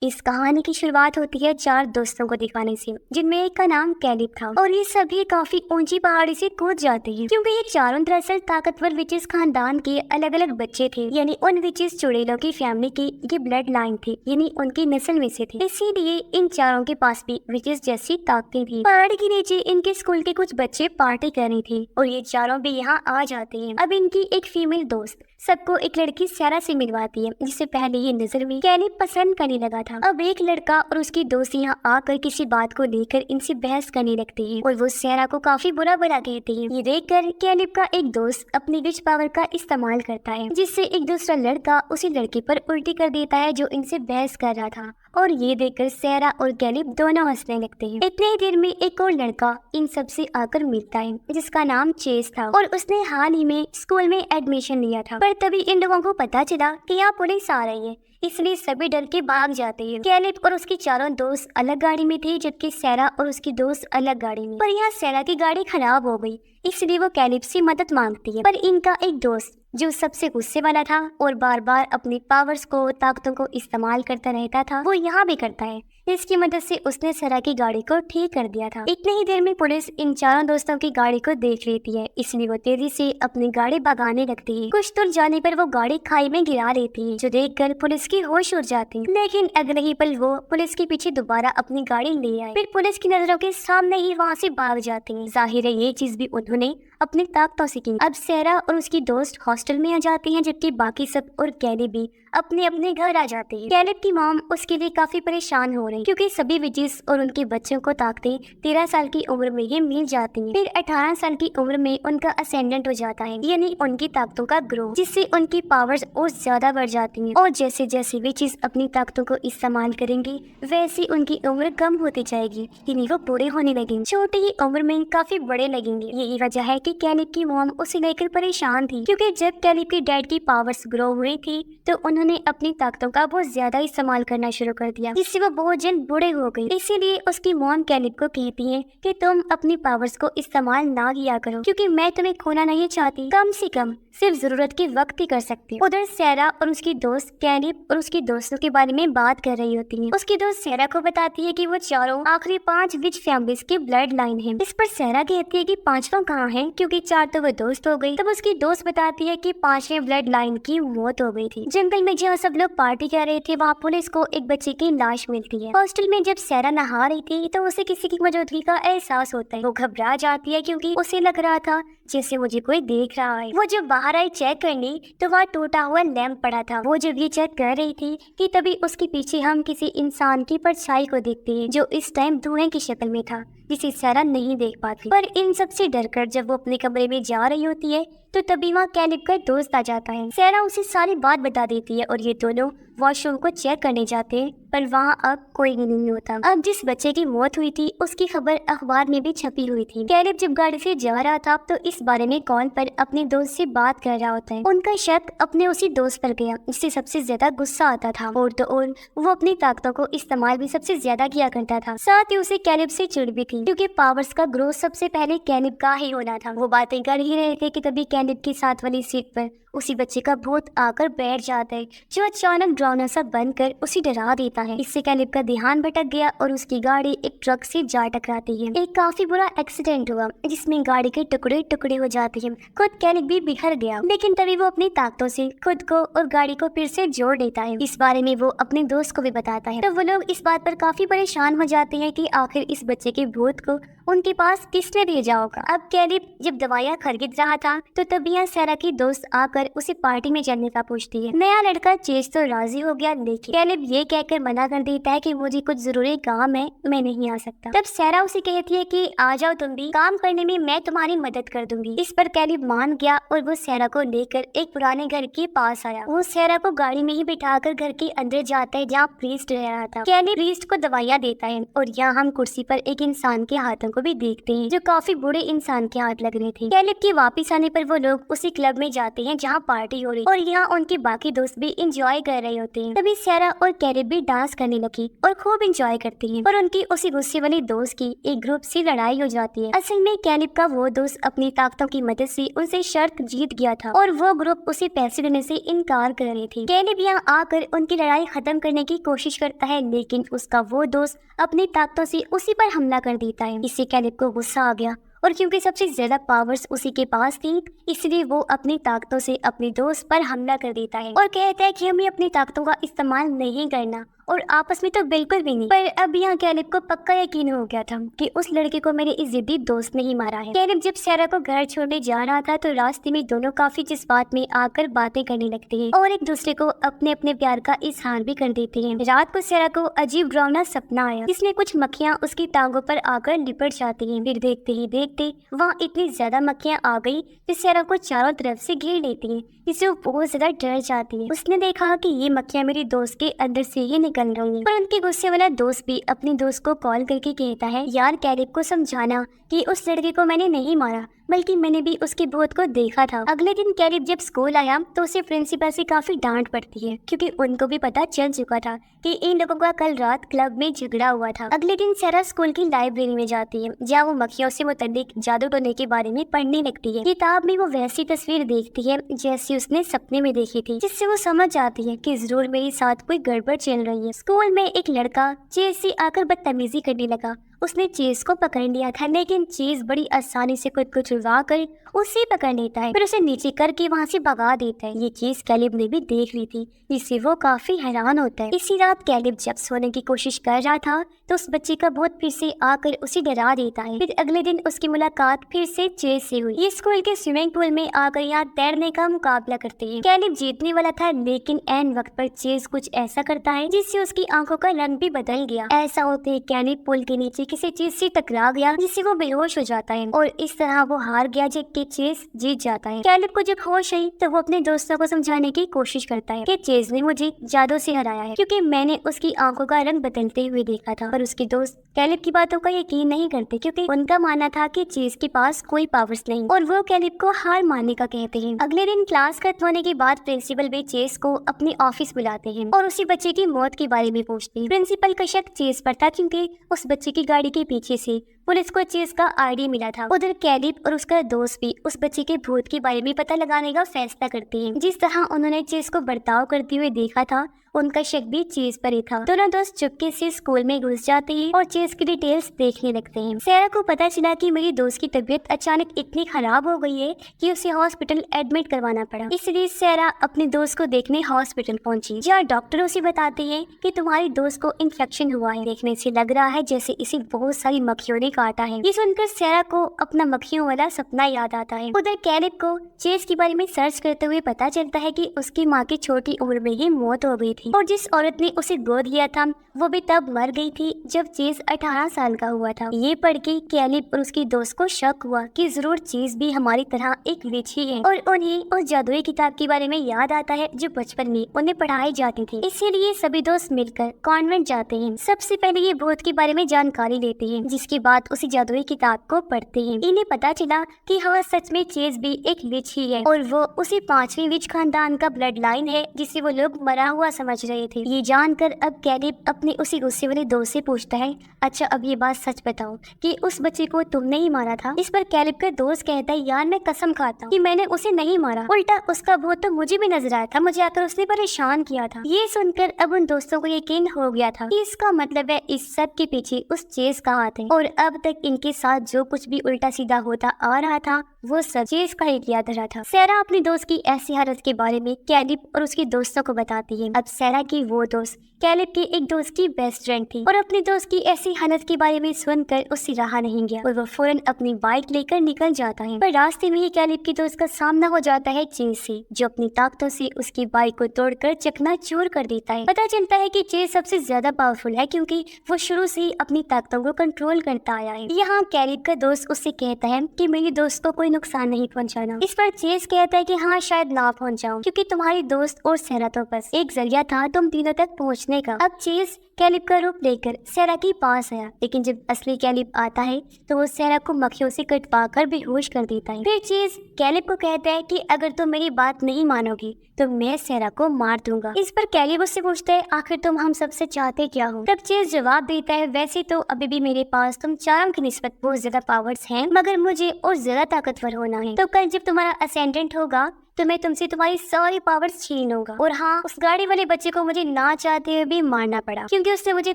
इस कहानी की शुरुआत होती है चार दोस्तों को दिखाने से, जिनमें एक का नाम कैलिब था और ये सभी काफी ऊंची पहाड़ी से कूद जाते हैं क्योंकि ये चारों दरअसल ताकतवर विचेस खानदान के अलग अलग बच्चे थे। यानी उन विचेस चुड़ैलों की फैमिली की ये ब्लड लाइन थी, यानी उनकी नस्ल में से थे। इसीलिए इन चारों के पास भी विचेस जैसी ताकतें थी। पहाड़ी के नीचे इनके स्कूल के कुछ बच्चे पार्टी कर रहे थे और ये चारों भी यहाँ आ जाते हैं। अब इनकी एक फीमेल दोस्त सबको एक लड़की सैरा से मिलवाती है, जिसे पहले ये नजर में कैलिब पसंद करने लगा था। अब एक लड़का और उसकी दोस्त यहाँ आकर किसी बात को लेकर इनसे बहस करने लगते हैं और वो सैरा को काफी बुरा भला कहते हैं। ये देखकर कैलिब का एक दोस्त अपनी विच पावर का इस्तेमाल करता है, जिससे एक दूसरा लड़का उसी लड़के पर उल्टी कर देता है जो इनसे बहस कर रहा था। और ये देखकर सैरा और कैलिब दोनों हंसने लगते हैं। इतने ही देर में एक और लड़का इन सबसे आकर मिलता है, जिसका नाम चेस था और उसने हाल ही में स्कूल में एडमिशन लिया था। पर तभी इन लोगों को पता चला कि यहाँ पुलिस आ रही है, इसलिए सभी डर के भाग जाते हैं। कैलिब और उसकी चारों दोस्त अलग गाड़ी में थे, जबकि सैरा और उसकी दोस्त अलग गाड़ी में। पर यहाँ सैरा की गाड़ी खराब हो गई, इसलिए वो कैलिब से मदद मांगती है। पर इनका एक दोस्त जो सबसे गुस्से वाला था और बार बार अपनी पावर्स को, ताकतों को इस्तेमाल करता रहता था, वो यहाँ भी करता है। इसकी मदद से उसने सैरा की गाड़ी को ठीक कर दिया था। इतने ही देर में पुलिस इन चारों दोस्तों की गाड़ी को देख लेती है, इसलिए वो तेजी से अपनी गाड़ी भगाने लगती है। कुछ दूर जाने पर वो गाड़ी खाई में गिरा लेती है, जो देखकर पुलिस की होश उड़ जाती है। लेकिन अगले ही पल वो पुलिस के पीछे दोबारा अपनी गाड़ी ले आए, फिर पुलिस की नजरों के सामने ही वहाँ से भाग जाती है। जाहिर है ये चीज भी उन्होंने अपनी ताकतों से की। अब सैरा और उसकी दोस्त हॉस्टल में आ जाती हैं, जबकि बाकी सब और कैलिब भी अपने अपने घर आ जाते हैं। कैलिब की मॉम उसके लिए काफी परेशान हो रही, क्योंकि सभी विचेस और उनके बच्चों को ताकतें 13 साल की उम्र में ही मिल जाती हैं। फिर 18 साल की उम्र में उनका असेंडेंट हो जाता है, यानी उनकी ताकतों का ग्रोथ, जिससे उनकी पावर्स और ज्यादा बढ़ जाती हैं। और जैसे जैसे विचेस अपनी ताकतों को इस्तेमाल करेंगी, वैसे उनकी उम्र कम होती जाएगी, यानी वो बूढ़े होने लगेंगे। छोटी ही उम्र में काफी बड़े लगेंगे। यही वजह है कि कैलिब की मॉम उसे लेकर परेशान थी, क्योंकि जब कैलिब के डैड की पावर्स ग्रो हुई थी तो उन्होंने अपनी ताकतों का बहुत ज्यादा इस्तेमाल करना शुरू कर दिया, जिससे वो बहुत जल्द बूढ़े हो गई। इसीलिए उसकी मॉम कैलिब को कहती है कि तुम अपनी पावर्स को इस्तेमाल ना किया करो, क्योंकि मैं तुम्हें खोना नहीं चाहती। कम से कम सिर्फ जरूरत के वक्त ही कर सकती हूँ। उधर सैरा और उसकी दोस्त कैलिब और उसकी दोस्तों के बारे में बात कर रही होती है। उसकी दोस्त सैरा को बताती है कि वो चारों आखिरी 5 विच फैमिलीज की ब्लड लाइन है। इस पर सैरा कहती है कि 5वां कहाँ है, क्योंकि 4 तो वो दोस्त हो गई। तब उसकी दोस्त बताती है कि 5वें ब्लड लाइन की मौत हो गई थी। जंगल में जहाँ सब लोग पार्टी कर रहे थे, वहाँ पुलिस को एक बच्चे की लाश मिलती है। हॉस्टल में जब सैरा नहा रही थी तो उसे किसी की मौजूदगी का एहसास होता है। वो घबरा जाती है, क्योंकि उसे लग रहा था जैसे मुझे कोई देख रहा है। वो जब बाहर आई चेक करने तो वहाँ टूटा हुआ लैंप पड़ा था। वो जब ये चेक कर रही थी कि तभी उसके पीछे हम किसी इंसान की परछाई को देखते हैं, जो इस टाइम धुएं की शक्ल में था, जिसे सैरा नहीं देख पाती। पर इन सब से डरकर जब वो अपने कमरे में जा रही होती है तो तभी वहाँ कैलिब का दोस्त आ जाता है। सैरा उसे सारी बात बता देती है और ये दोनों वॉशरूम को चेक करने जाते हैं, पर वहाँ अब कोई भी नहीं होता। अब जिस बच्चे की मौत हुई थी उसकी खबर अखबार में भी छपी हुई थी। कैलिब जब गाड़ी से जा रहा था तो इस बारे में कॉल पर अपने दोस्त से बात कर रहा होता है। उनका शक अपने उसी दोस्त पर गया, जिससे सबसे ज्यादा गुस्सा आता था। और तो और वो अपनी ताकतों को इस्तेमाल भी सबसे ज्यादा किया करता था। साथ ही उसे कैलिब से चिढ़ भी थी, क्योंकि पावर्स का ग्रोथ सबसे पहले कैलिब का ही होना था। वो बातें कर ही रहे थे कि तभी कैलिब की साथ वाली सीट पर उसी बच्चे का भूत आकर बैठ जाता है, जो अचानक ड्राउना सा बनकर उसे डरा देता है। इससे कैलिब का ध्यान भटक गया और उसकी गाड़ी एक ट्रक से जा टकराती है। एक काफी बुरा एक्सीडेंट हुआ, जिसमें गाड़ी के टुकड़े टुकड़े हो जाते हैं। खुद कैलिब भी बिखर गया, लेकिन तभी वो अपनी ताकतों से खुद को और गाड़ी को फिर से जोड़ देता है। इस बारे में वो अपने दोस्त को भी बताता है, तो वो लोग इस बात पर काफी परेशान हो जाते हैं कि आखिर इस बच्चे के भूत को उनके पास किसने भेजा होगा। अब कैलिब जब दवाइयाँ खरीद रहा था तो तभी यहाँ सैरा की दोस्त आकर उसे पार्टी में जाने का पूछती है। नया लड़का चेस तो राजी हो गया, लेकिन कैलिब ये कहकर मना कर देता है कि मुझे कुछ जरूरी काम है, मैं नहीं आ सकता। तब सैरा उसे कहती है कि आ जाओ तुम भी, काम करने में मैं तुम्हारी मदद कर दूंगी। इस पर कैलिब मान गया और वो सैरा को लेकर एक पुराने घर के पास आया। वो सैरा को गाड़ी में ही बिठाकर घर के अंदर जाता है, जहाँ प्रीस्ट रह रहा था। कैलिब प्रीस्ट को दवाइयाँ देता है और यहाँ हम कुर्सी पर एक इंसान के हाथों को भी देखते हैं जो काफी बुरे इंसान के हाथ लग रहे थे। कैलिब के वापस आने पर वो लोग उसी क्लब में जाते हैं जहाँ पार्टी हो रही और यहाँ उनके बाकी दोस्त भी इंजॉय कर रहे होते हैं। तभी सारा और कैलिब भी डांस करने लगी और खूब इंजॉय करती हैं। और उनकी उसी गुस्से वाली दोस्त की एक ग्रुप से लड़ाई हो जाती है। असल में कैलिब का वो दोस्त अपनी ताकतों की मदद से उनसे शर्त जीत गया था और वो ग्रुप उसे पैसे देने से इनकार कर रही थी। कैलिब यहाँ आकर उनकी लड़ाई खत्म करने की कोशिश करता है, लेकिन उसका वो दोस्त अपनी ताकतों से उसी पर हमला कर देता है। इससे कैलिब को गुस्सा आ गया और क्योंकि सबसे ज्यादा पावर्स उसी के पास थी, इसलिए वो अपनी ताकतों से अपने दोस्त पर हमला कर देता है और कहता है कि हमें अपनी ताकतों का इस्तेमाल नहीं करना और आपस में तो बिल्कुल भी नहीं। पर अब यहाँ कैलिब को पक्का यकीन हो गया था कि उस लड़के को मेरे इस जिद्दी दोस्त ने ही मारा है। कैलिब जब सारा को घर छोड़ने जा रहा था तो रास्ते में दोनों काफी जज्बात में आकर बातें करने लगते हैं और एक दूसरे को अपने अपने प्यार का इजहार भी कर देते हैं। रात को सारा को अजीब डरावना सपना आया जिसमें कुछ मक्खियाँ उसकी टांगों पर आकर लिपट जाती हैं। फिर देखते ही देखते वहाँ इतनी ज्यादा मक्खियाँ आ गई कि सारा को चारों तरफ से घेर लेती हैं, जिससे वो बहुत ज्यादा डर जाती है। उसने देखा कि ये मक्खियाँ मेरी दोस्त के अंदर से ही निकल रही हैं। पर उनके गुस्से वाला दोस्त भी अपने दोस्त को कॉल करके कहता है, यार कैलिब को समझाना कि उस लड़के को मैंने नहीं मारा बल्कि मैंने भी उसके भूत को देखा था। अगले दिन कैलिब जब स्कूल आया तो उसे प्रिंसिपल से काफी डांट पड़ती है क्योंकि उनको भी पता चल चुका था कि इन लोगों का कल रात क्लब में झगड़ा हुआ था। अगले दिन सारा स्कूल की लाइब्रेरी में जाती है जहाँ वो मक्खियों से मुताल्लिक जादू टोने के बारे में पढ़ने लगती है। किताब में वो वैसी तस्वीर देखती है जैसी उसने सपने में देखी थी, जिससे वो समझ जाती है कि जरूर मेरे साथ कोई गड़बड़ चल रही है। स्कूल में एक लड़का चेस से आकर बदतमीजी करने लगा। उसने चेस को पकड़ लिया था, लेकिन चेस बड़ी आसानी से खुद को छुड़वा कर उसे पकड़ लेता है, फिर उसे नीचे करके वहाँ से भगा देता है। ये चीज कैलिब ने भी देख ली थी, जिससे वो काफी हैरान होता है। इसी रात कैलिब जब सोने की कोशिश कर रहा था तो उस बच्चे का भूत फिर से आकर उसे डरा देता है। फिर अगले दिन उसकी मुलाकात फिर से चेस से हुई। ये स्कूल के स्विमिंग पूल में आकर यहाँ तैरने का मुकाबला करते हैं। कैलिब जीतने वाला था, लेकिन एन वक्त पर चेस कुछ ऐसा करता है जिससे उसकी आंखों का रंग भी बदल गया। ऐसा होते ही कैलिब पुल के नीचे किसी चीज से टकरा गया, जिससे वो बेहोश हो जाता है और इस तरह वो हार गया जबकि चेस जीत जाता है। कैलिब को जब होश आई तो वो अपने दोस्तों को समझाने की कोशिश करता है कि चेस ने मुझे जादू से हराया है क्योंकि मैंने उसकी आंखों का रंग बदलते हुए देखा था। पर उसके दोस्त कैलिब की बातों का यकीन नहीं करते क्योंकि उनका मानना था कि चेस के पास कोई पावर्स नहीं और वो कैलिब को हार मानने का कहते हैं। अगले दिन क्लास खत्म होने के बाद प्रिंसिपल भी चेस को अपने ऑफिस बुलाते हैं और उसी बच्चे की मौत के बारे में पूछते हैं। प्रिंसिपल का शक चेस पर था क्योंकि उस बच्चे की गाड़ी के पीछे से पुलिस को चेस का आईडी मिला था। उधर कैलिब और उसका दोस्त भी उस बच्चे के भूत के बारे में पता लगाने का फैसला करते हैं। जिस तरह उन्होंने चेस को बर्ताव करते हुए देखा था, उनका शक भी चेस पर ही था। दोनों दोस्त चुपके से स्कूल में घुस जाते हैं और चेस की डिटेल्स देखने लगते हैं। सारा को पता चला कि मेरी दोस्त की तबीयत अचानक इतनी खराब हो गई है कि उसे हॉस्पिटल एडमिट करवाना पड़ा। इसलिए सारा अपने दोस्त को देखने हॉस्पिटल पहुंची, जहाँ डॉक्टर उसे बताते हैं कि तुम्हारी दोस्त को इन्फेक्शन हुआ है। देखने से लग रहा है जैसे इसे बहुत सारी मक्खियों ने काटा है। ये सुनकर सारा को अपना मक्खियों वाला सपना याद आता है। उधर कैलिब को चेस के बारे में सर्च करते हुए पता चलता है कि उसकी माँ की छोटी उम्र में ही मौत हो गई थी और जिस औरत ने उसे गोद लिया था वो भी तब मर गई थी जब चेस 18 साल का हुआ था। ये पढ़ के कैलिब और उसकी दोस्त को शक हुआ कि जरूर चेस भी हमारी तरह एक विच ही है और उन्हें उस जादुई किताब के बारे में याद आता है जो बचपन में उन्हें पढ़ाई जाती थी। इसीलिए सभी दोस्त मिलकर कॉन्वेंट जाते हैं। सबसे पहले ये भूत के बारे में जानकारी लेते हैं, जिसके बाद उसी जादुई किताब को पढ़ते हैं। इन्हें पता चला कि हाँ सच में चेस भी एक विच ही है और वो उसी 5वीं विच खानदान का ब्लड लाइन है जिसे वो लोग मरा हुआ समझ रहे थे। ये जानकर अब कैलिब अपने उसी गुस्से वाले दोस्त से पूछता है, अच्छा अब ये बात सच बताओ कि उस बच्चे को तुमने ही मारा था? इस पर कैलिब का दोस्त कहता है, यार मैं कसम खाता हूँ कि मैंने उसे नहीं मारा, उल्टा उसका भूत तो मुझे भी नजर आया था, मुझे आकर उसने परेशान किया था। ये सुनकर अब उन दोस्तों को यकीन हो गया था कि इसका मतलब है इस सब के पीछे उस चेस का हाथ है और अब तक इनके साथ जो कुछ भी उल्टा सीधा होता आ रहा था वो सब चेस का ही किया धरा था। सारा अपनी दोस्त की ऐसी हालत के बारे में कैलिब और उसके दोस्तों को बताती है। अब सारा की वो दोस्त कैलिब के एक दोस्त की बेस्ट फ्रेंड थी और अपनी दोस्त की ऐसी हालत के बारे में सुनकर उससे रहा नहीं गया और वो फौरन अपनी बाइक लेकर निकल जाता है। पर रास्ते में ही कैलिब की दोस्त का सामना हो जाता है चेस से, जो अपनी ताकतों से उसकी बाइक को तोड़कर चकनाचूर कर देता है। पता चलता है कि चेस सबसे ज्यादा पावरफुल है क्योंकि वो शुरू से ही अपनी ताकतों को कंट्रोल करता आया है। यहाँ कैलिब का दोस्त उससे कहता है कि मेरी दोस्त को कोई नुकसान नहीं पहुँचाना। इस पर चेस कहता है कि हाँ शायद ना पहुँचाऊं क्योंकि तुम्हारी दोस्त और सारा तो बस एक जरिया था तुम तीनों तक पहुँचने बचने का। अब चेज कैलिब का रूप लेकर सैरा के पास आया, लेकिन जब असली कैलिब आता है तो वो सैरा को मक्खियों से कटवा कर बेहोश कर देता है। फिर चेज कैलिब को कहता है कि अगर तुम मेरी बात नहीं मानोगी तो मैं सैरा को मार दूंगा। इस पर कैलिब उससे पूछता है, आखिर तुम हम सबसे चाहते क्या हो? तब चेज जवाब देता है, वैसे तो अभी भी मेरे पास तुम चारों की निस्बत बहुत ज्यादा पावर्स हैं, मगर मुझे और ज्यादा ताकतवर होना है। तो कल जब तुम्हारा असेंडेंट होगा तो मैं तुमसे तुम्हारी सारी पावर्स छीन लूंगा। और हाँ, उस गाड़ी वाले बच्चे को मुझे ना चाहते हुए भी मारना पड़ा, क्योंकि उसने मुझे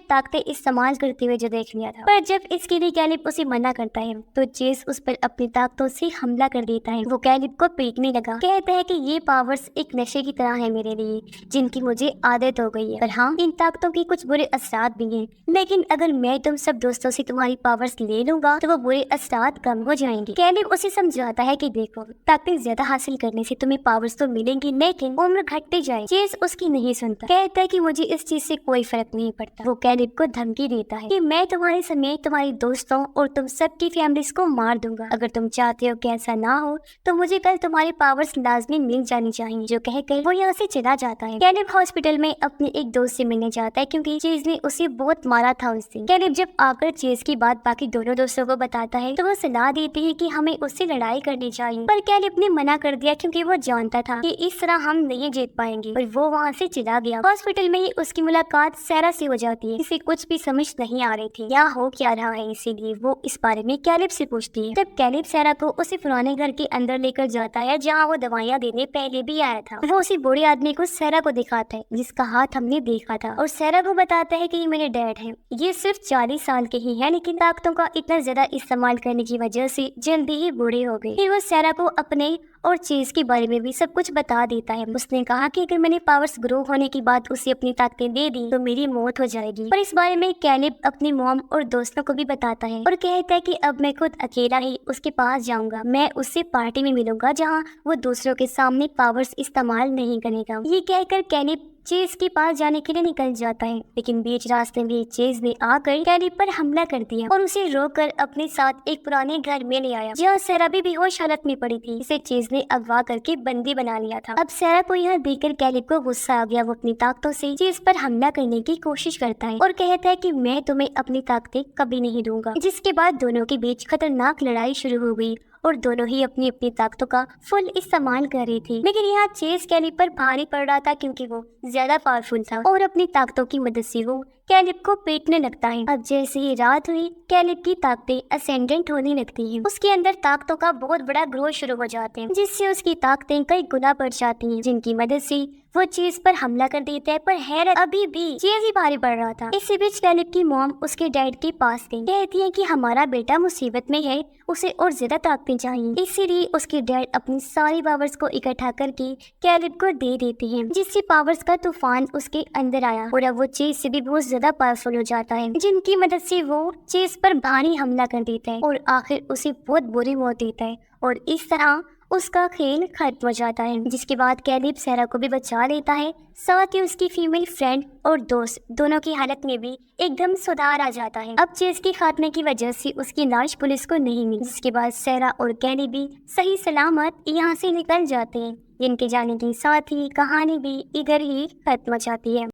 ताकतें इस्तेमाल करते हुए जो देख लिया था। पर जब इसके लिए कैलिब उसे मना करता है तो चेज उस पर अपनी ताकतों से हमला कर देता है। वो कैलिब को पीटने लगा, कहता है कि ये पावर्स एक नशे की तरह है मेरे लिए, जिनकी मुझे आदत हो गई है। पर हाँ, इन ताकतों के कुछ बुरे असरात भी हैं, लेकिन अगर मैं तुम सब दोस्तों से तुम्हारी पावर्स ले लूंगा तो वो बुरे असरात कम हो जाएंगे। कैलिब उसे समझाता है कि देखो, ताकतें ज्यादा हासिल करने से तुम्हें पावर्स तो मिलेंगी, लेकिन उम्र घटती जाए। चेज उसकी नहीं सुनता, कहता है कि मुझे इस चीज से कोई फर्क नहीं पड़ता। वो कैलिब को धमकी देता है कि मैं तुम्हारे समेत तुम्हारे दोस्तों और तुम सबकी फैमिलीज को मार दूंगा। अगर तुम चाहते हो कि ऐसा ना हो तो मुझे कल तुम्हारी पावर्स लाजमी मिल जानी चाहिए। जो कहकर वो यहाँ से चला जाता है। कैलिब हॉस्पिटल में अपने एक दोस्त से मिलने जाता है, क्योंकि चेज ने उसे बहुत मारा था उस दिन। कैलिब जब आकर चेज की बात बाकी दोनों दोस्तों को बताता है तो वो सलाह देती है कि हमें उससे लड़ाई करनी चाहिए, पर कैलिब ने मना कर दिया, क्योंकि वो जानता था कि इस तरह हम नहीं जीत पाएंगे, और वो वहाँ से चला गया। हॉस्पिटल में ही उसकी मुलाकात सैरा से हो जाती है। इसे कुछ भी समझ नहीं आ रही थी क्या हो क्या रहा है, इसीलिए वो इस बारे में कैलिब से पूछती है। तब कैलिब सैरा को उसे पुराने घर के अंदर लेकर जाता है, जहाँ वो दवाइयाँ देने पहले भी आया था। वो उसी बूढ़े आदमी को सैरा को दिखाता है, जिसका हाथ हमने देखा था, और सैरा को बताता है कि ये मेरे डैड हैं। ये सिर्फ 40 साल के ही है, लेकिन ताकतों का इतना ज्यादा इस्तेमाल करने की वजह से जल्दी ही बूढ़े हो गए। फिर वो सैरा को अपने और चीज के बारे में भी सब कुछ बता देता है। उसने कहा कि अगर मैंने पावर्स ग्रो होने के बाद उसे अपनी ताकतें दे दी तो मेरी मौत हो जाएगी। पर इस बारे में कैलिब अपनी मॉम और दोस्तों को भी बताता है, और कहता है कि अब मैं खुद अकेला ही उसके पास जाऊंगा। मैं उससे पार्टी में मिलूंगा, जहाँ वो दूसरों के सामने पावर्स इस्तेमाल नहीं करेगा। ये कहकर कैलिब चेज के पास जाने के लिए निकल जाता है, लेकिन बीच रास्ते में चेज ने आकर कैलिब पर हमला कर दिया और उसे रोककर अपने साथ एक पुराने घर में ले आया, जहाँ सैरा भी बेहोश हालत में पड़ी थी। इसे चेज ने अगवा करके बंदी बना लिया था। अब सैरा को यह देखकर कैलिब को गुस्सा आ गया। वो अपनी ताकतों से चेज पर हमला करने की कोशिश करता है और कहता है कि मैं तुम्हें अपनी ताकतें कभी नहीं दूंगा। जिसके बाद दोनों के बीच खतरनाक लड़ाई शुरू हो गई और दोनों ही अपनी अपनी ताकतों का फुल इस्तेमाल कर रही थी। लेकिन यहाँ चेज कैलिब पर भारी पड़ रहा था, क्योंकि वो ज्यादा पावरफुल था और अपनी ताकतों की मदद से वो कैलिब को पीटने लगता है। अब जैसे ही रात हुई, कैलिब की ताकतें असेंडेंट होने लगती हैं। उसके अंदर ताकतों का बहुत बड़ा ग्रोथ शुरू हो जाते हैं, जिससे उसकी ताकतें कई गुना बढ़ जाती हैं, जिनकी मदद से वो चीज पर हमला कर देता है। पर हैरत, अभी भी चीज ही भारी पड़ रहा था। इसी बीच कैलिब की मॉम उसके डैड के पास गई, कहती है कि हमारा बेटा मुसीबत में है, उसे और ज्यादा ताकतें चाहिए। इसीलिए उसके डैड अपनी सारी पावर्स को इकट्ठा करके कैलिब को दे देते हैं, जिससे पावर्स का तूफान उसके अंदर आया और अब वो चीज से भी बहुत ज्यादा पावरफुल हो जाता है, जिनकी मदद से वो चीज पर भारी हमला कर देता है और आखिर उसे बहुत बुरी मौत देता है। और इस तरह उसका खेल खत्म हो जाता है। जिसके बाद कैलिब सैरा को भी बचा लेता है, साथ ही उसकी फीमेल फ्रेंड और दोस्त दोनों की हालत में भी एकदम सुधार आ जाता है। अब चेज के खात्मे की वजह से उसकी लाश पुलिस को नहीं मिली, जिसके बाद सैरा और कैलिब भी सही सलामत यहाँ से निकल जाते हैं। इनके जाने के साथ ही कहानी भी इधर ही खत्म हो जाती है।